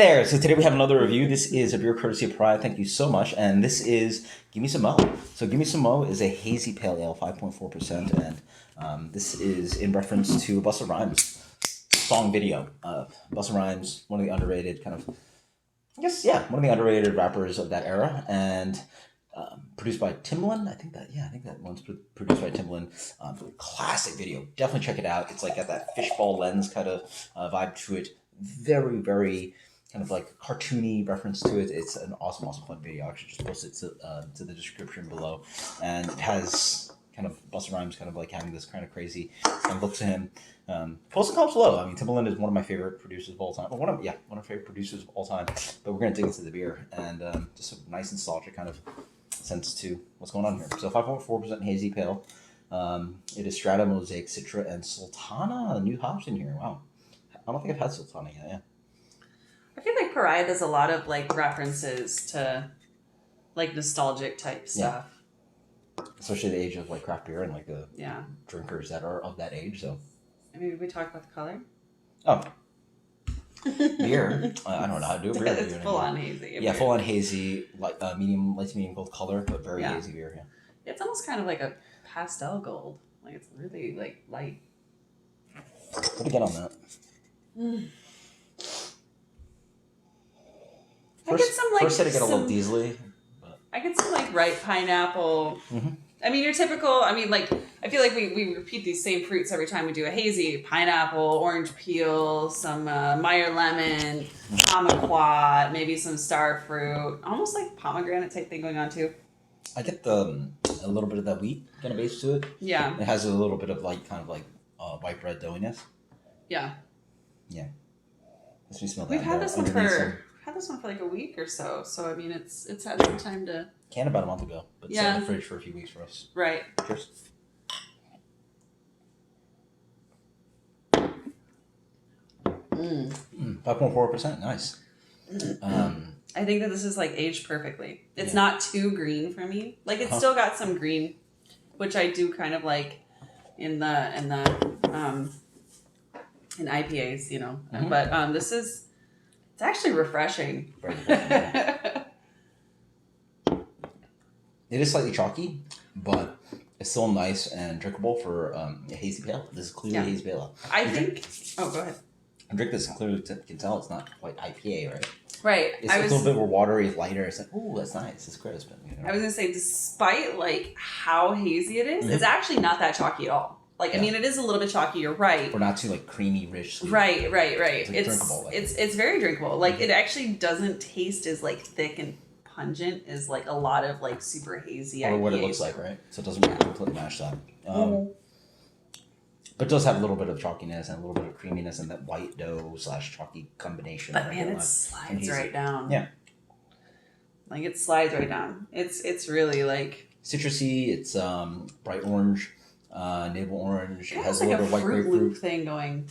There, so today we have another review. This is a beer courtesy of Pariah. Thank you so much. And this is Gimme Some Mo. So Gimme Some Mo is a hazy pale ale, 5.4%, and this is in reference to Busta Rhymes' song video. Busta Rhymes, one of the underrated one of the underrated rappers of that era, and produced by Timbaland. I think that one's produced by Timbaland. Classic video. Definitely check it out. It's like got that fishbowl lens kind of vibe to it. Very, very kind of like cartoony reference to it. It's an awesome, fun video. I'll actually just post it to the description below, and it has kind of Busta Rhymes kind of like having this kind of crazy kind of look to him. Post and comments below. I mean, Timbaland is one of my favorite producers of all time. Well, one of my favorite producers of all time. But we're gonna dig into the beer and just a nice nostalgic kind of sense to what's going on here. So 5.4% hazy pale. It is Strata, Mosaic, Citra, and Sultana. New hops in here. Wow. I don't think I've had Sultana yet. Yeah. I feel like Pariah does a lot of like references to like nostalgic type stuff. Yeah. Especially the age of like craft beer and like the drinkers that are of that age. So. I mean, did we talk about the color? Oh. Beer. I don't know how to do a beer. It's full on hazy. Yeah, full on hazy, like light to medium gold color, but very hazy beer. Yeah. It's almost kind of like a pastel gold. Like it's really like light. What do you get on that? First, I get a little diesely. But. I get some like ripe pineapple. Mm-hmm. I mean, your typical. I mean, like I feel like we repeat these same fruits every time we do a hazy: pineapple, orange peel, some Meyer lemon, kumquat, maybe some star fruit, almost like pomegranate type thing going on too. I get a little bit of that wheat kind of base to it. Yeah, it has a little bit of like kind of like white bread doughiness. Yeah. Yeah. Let's smell that. We've had this one for like a week or so. So I mean, it's had some time to. Canned about a month ago, but sat in the fridge for a few weeks for us. Right. Cheers. 5.4%. Nice. I think that this is like aged perfectly. It's not too green for me. Like it's still got some green, which I do kind of like in IPAs, you know. Mm-hmm. But it's actually refreshing. Very refreshing. It is slightly chalky, but it's still nice and drinkable for a hazy pale. This is clearly hazy pale. Oh, go ahead. I drink this and clearly can tell it's not quite IPA, right? Right. It's a little bit more watery, lighter. It's like, ooh, that's nice. It's crisp. You know? I was gonna say, despite like how hazy it is, it's actually not that chalky at all. Like, I mean, it is a little bit chalky. You're right. Or not too like creamy, rich. Sweet. Right. It's drinkable. It's very drinkable. Like, it actually doesn't taste as like thick and pungent as like a lot of like super hazy IPAs. Or what it looks like, right? So it doesn't completely match that. But it does have a little bit of chalkiness and a little bit of creaminess and that white dough / chalky combination. But man, it slides right down. Yeah. Like it slides right down. It's really like citrusy. It's bright orange, navel orange. It has like a little bit of white grapefruit thing going.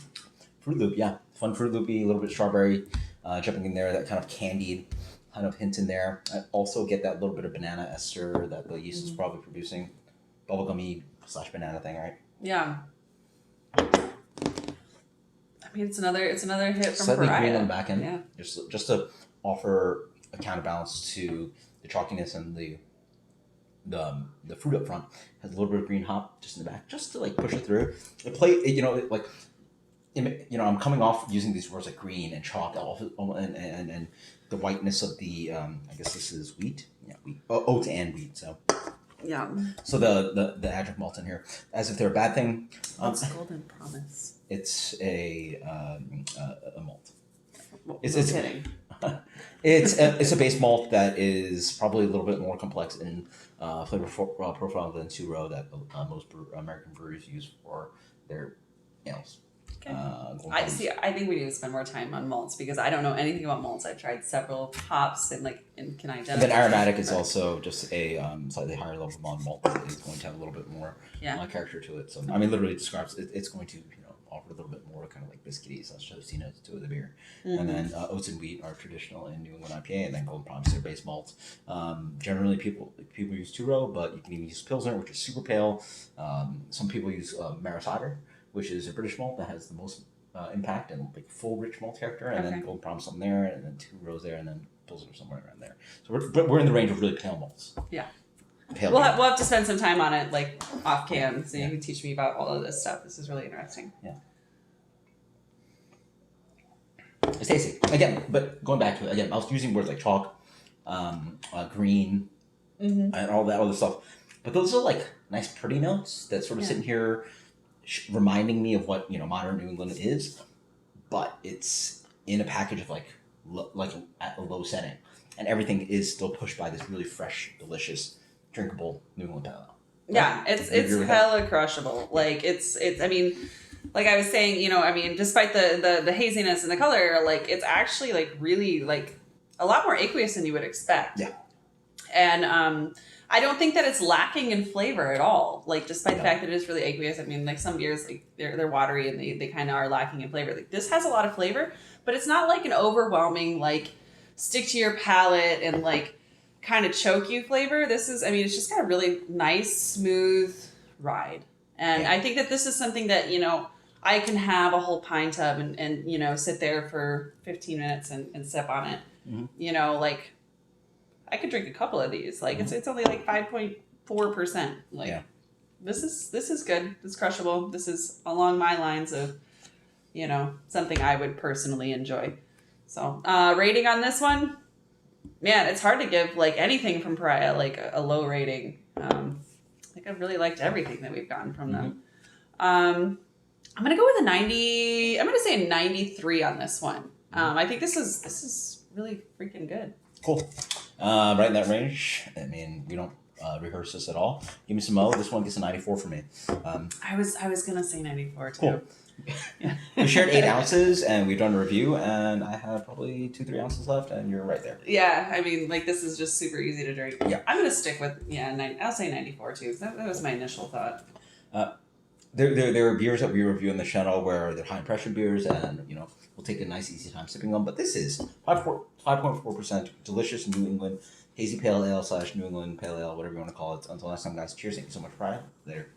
Fruit Loop, yeah, fun Fruit Loopy, a little bit of strawberry, jumping in there. That kind of candied kind of hint in there. I also get that little bit of banana ester that the yeast is probably producing. Bubblegummy / banana thing, right? Yeah. I mean, it's another hit from Slightly Pariah. green on the back end. Yeah. Just to offer a counterbalance to the chalkiness and the fruit up front. Has a little bit of green hop just in the back, just to like push it through. I'm coming off using these words like green and chalk and the whiteness of the I guess this is wheat. Yeah, wheat. Oats and wheat. So. Yeah. So the adjunct malt in here, as if they're a bad thing. It's Golden Promise. It's a malt. Well, it's kidding. It's a base malt that is probably a little bit more complex in flavor profile than two-row that most American breweries use for their ales. Okay. I think we need to spend more time on malts because I don't know anything about malts. I've tried several hops and can identify. And then aromatic is also just a slightly higher level of malt that is going to have a little bit more character to it. So I mean, literally describes it's going to offer a little bit more kind of like biscuity / toasty notes to the beer. Mm-hmm. And then oats and wheat are traditional in New England IPA, and then Golden Promise are base malt. Generally, people use two-row, but you can even use Pilsner, which is super pale. Some people use Maris Otter, which is a British malt that has the most impact and like full rich malt character, and then Golden Promise on there, and then 2 rows there, and then Pilsner somewhere around there. So we're in the range of really pale malts. Yeah. Pale We'll have to spend some time on it, like off cam, so you can teach me about all of this stuff. This is really interesting. Yeah. It's tasty. Again, but going back to it, again, I was using words like chalk, green, and all that other stuff. But those are like nice, pretty notes that sort of sitting here reminding me of what, modern New England is. But it's in a package of like at a low setting. And everything is still pushed by this really fresh, delicious, drinkable New England pale ale. Yeah, it's hella crushable. Like it's I mean, like I was saying, despite the haziness and the color, like it's actually like really like a lot more aqueous than you would expect. Yeah. And I don't think that it's lacking in flavor at all. Like despite the fact that it is really aqueous, I mean, like some beers like they're watery and they kind of are lacking in flavor. Like this has a lot of flavor, but it's not like an overwhelming like stick to your palate and like kind of choke you flavor. This is, it's just got a really nice, smooth ride. And I think that this is something that, I can have a whole pint of and sit there for 15 minutes and sip on it. Mm-hmm. Like I could drink a couple of these. Like it's only like 5.4%. Like this is good. It's crushable. This is along my lines of, something I would personally enjoy. So rating on this one, man, it's hard to give like anything from Pariah like a low rating. Like I've really liked everything that we've gotten from them. I'm gonna go with a 90. I'm gonna say a 93 on this one. I think this is really freaking good. Cool. Right in that range. I mean, we don't rehearse this at all. Give me some Mo. This one gets a 94 for me. I was gonna say 94 too. Cool. We shared 8 ounces and we've done a review, and I have probably 2-3 ounces left, and you're right there. Yeah, like this is just super easy to drink. Yeah, I'm gonna stick with I'll say 94 too. That was my initial thought. There are beers that we review on the channel where they're high pressure beers, and we'll take a nice easy time sipping them. But this is 5.4% delicious New England hazy pale ale / New England pale ale, whatever you want to call it. Until next time, guys. Cheers! Thank you so much, Pariah. Later.